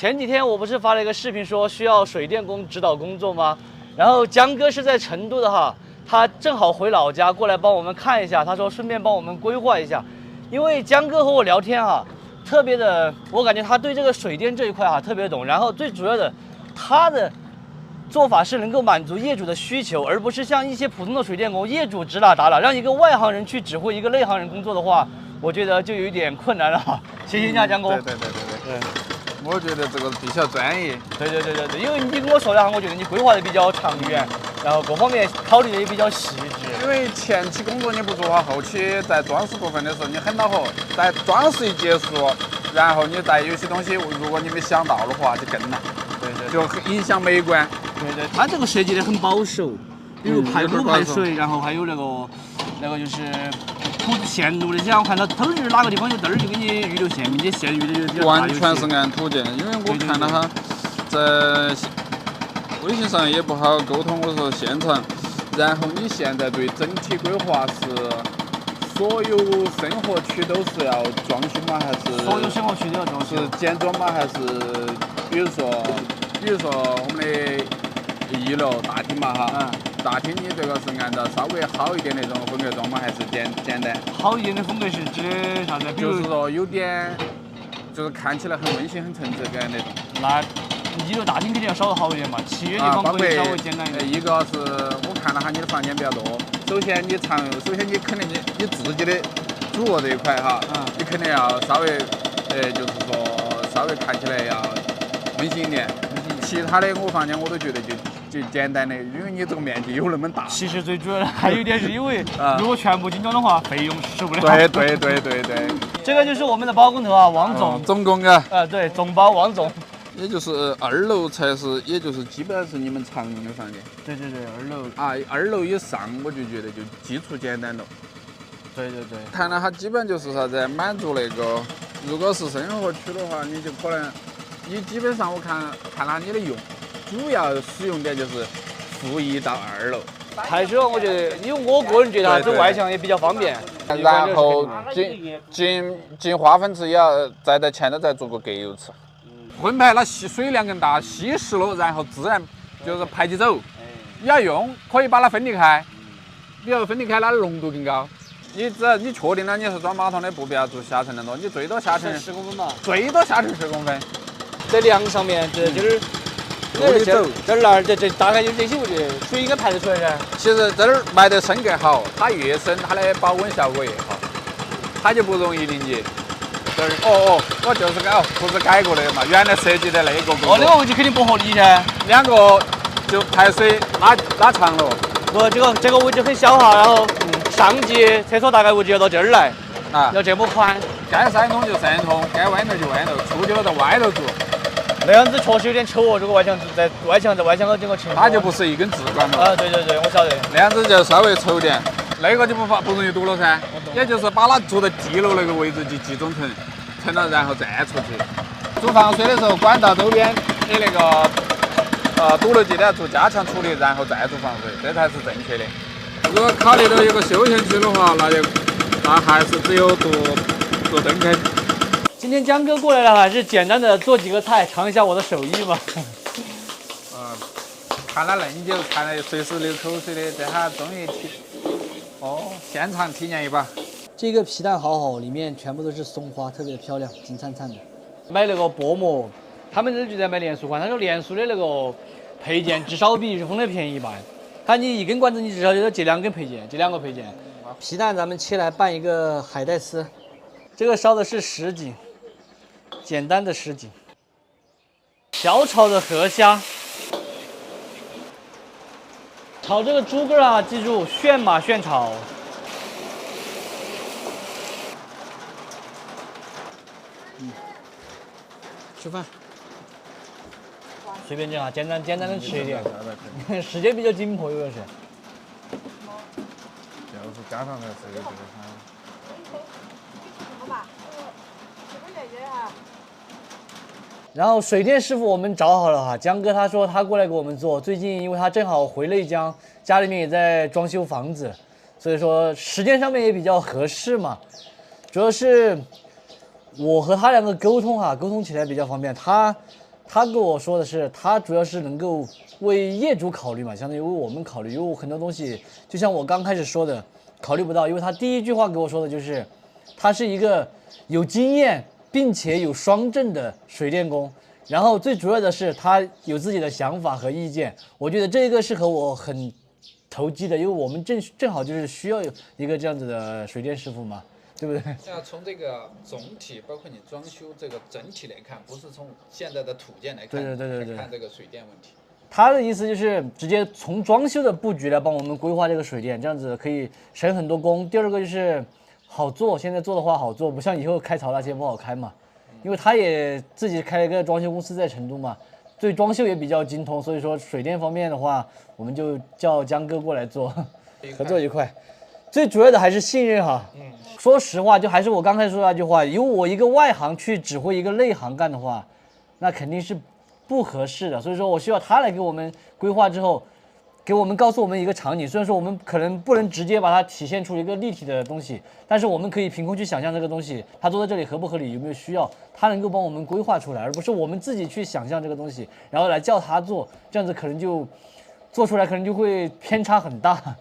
前几天我不是发了一个视频说需要水电工指导工作吗？然后江哥是在成都的哈，他正好回老家过来帮我们看一下，他说顺便帮我们规划一下，因为江哥和我聊天哈，特别的，我感觉他对这个水电这一块哈特别懂，然后最主要的，他的做法是能够满足业主的需求，而不是像一些普通的水电工，业主指哪打哪，让一个外行人去指挥一个内行人工作的话，我觉得就有一点困难了哈。谢谢你啊，江哥。对。我觉得这个比较专业。对，因为你跟我说的话，我觉得你规划的比较长远，然后各方面考虑的也比较细致。因为前期工作你不做好，后期在装饰部分的时候你很恼火，在装饰一结束，然后你在有些东西如果你没想到的话，就更难。对，就很影响美观。对，它这个设计的很保守，比如排污排水，然后还有那个就是铺线路那些，我看到都是哪个地方有灯儿就给你预留线，并且线预留的比较大。完全是按图件，因为我看到他在微信上也不好沟通，我说现场，然后你现在对整体规划是所有生活区都是要装修吗？还是所有生活区都要装修？是简装吗？还是比如说我们的1楼大厅嘛哈？大厅你这个是按照稍微好一点那种风格装吗？还是简单？好一点的风格是指的啥子？就是说有点，就是看起来很温馨、很层次感那种。那1楼大厅肯定要稍微好一点嘛，其余地方可以稍微简单一点。一个是我看了下你的房间比较多，首先你肯定你自己的主卧这一块哈，你肯定要稍微就是说稍微看起来要温馨一点。其他的我房间我都觉得就简单的，因为你这个面积有那么大。其实最主要的还有一点是因为，如果全部精装的话，费用是不了。对。这个就是我们的包工头啊，王总。总工啊。对，总包王总。也就是2楼才是，也就是基本上是你们常用的房间。对，2楼。啊，2楼以上我就觉得就基础简单了。对。看了它基本就是啥子，满足那个，如果是生活区的话，你就可能，你基本上我看了你的用，主要使用点就是负1到2楼。还是我觉得，因为我个人觉得这外墙也比较方便。然后进化粪池也要在前头再做个隔油池。混排它水量更大，稀释了，然后自然就是排起走。你要用可以把它分离开，比如分离开它的浓度更高。只要你确定了你是装马桶的，不必要做下沉那么多，你最多下沉10公分嘛，最多下沉10公分。在梁上面这这大概就这些，我觉得水应该排得出来噻。其实这儿埋得深更好，它越深它的保温效果越好，它就不容易凝结。我就是不是改过的嘛，原来设计的那个。那个位置肯定不合理噻。2个就排水拉长了。不，这个位置很小哈，然后上级厕所大概位置要到这儿来，要这么宽。该3通就3通，该弯头就弯头，出去了在外头做。那样子确实有点丑哦，这个外墙在外墙和整个墙。它就不是一根直管了。对，我晓得。那样子就稍微丑点，那个就不容易堵了噻。也就是把它做到地楼那个位置就集中成了，然后再出去。煮防水的时候，管道周边的那个堵了记得要做加强处理，然后再做防水，这才是正确的。如果考虑到一个休闲区的话，那还是只有做灯坑。今天江哥过来了，还是简单的做几个菜，尝一下我的手艺吧。看了恁久，看了随时流口水的，这下终于现场体验一把。这个皮蛋好好，里面全部都是松花，特别的漂亮，金灿灿的。买那个薄膜，他们这就在买连锁款，他说连锁的那个配件至少比日丰的便宜一半。看你一根管子，你至少就得接2根配件，接2个配件。皮蛋咱们切来拌一个海带丝，这个烧的是什锦，简单的什锦。小炒的河虾，炒这个猪肝啊，记住炫码炫炒。吃饭，随便点啊，简单的吃一点。时间比较紧迫，有点是。就是加上的这个然后水电师傅我们找好了哈，江哥他说他过来给我们做，最近因为他正好回内江，家里面也在装修房子，所以说时间上面也比较合适嘛。主要是我和他2个沟通起来比较方便，他他跟我说的是，他主要是能够为业主考虑嘛，相当于为我们考虑，因为很多东西，就像我刚开始说的，考虑不到，因为他第一句话给我说的就是，他是一个有经验并且有双证的水电工，然后最主要的是他有自己的想法和意见，我觉得这个是和我很投机的，因为我们正好就是需要有一个这样子的水电师傅嘛。对不对？那从这个总体，包括你装修这个整体来看，不是从现在的土建来看，对，看这个水电问题。他的意思就是直接从装修的布局来帮我们规划这个水电，这样子可以省很多工。第二个就是好做，现在做的话好做，不像以后开槽那些不好开嘛。因为他也自己开了一个装修公司在成都嘛，对装修也比较精通，所以说水电方面的话，我们就叫江哥过来做，合作愉快。最主要的还是信任哈。说实话，就还是我刚才说的那句话，由我一个外行去指挥一个内行干的话，那肯定是不合适的。所以说我需要他来给我们规划之后，给我们告诉我们一个场景。虽然说我们可能不能直接把它体现出一个立体的东西，但是我们可以凭空去想象这个东西，它做在这里合不合理，有没有需要，他能够帮我们规划出来，而不是我们自己去想象这个东西，然后来叫他做，这样子可能就做出来可能就会偏差很大。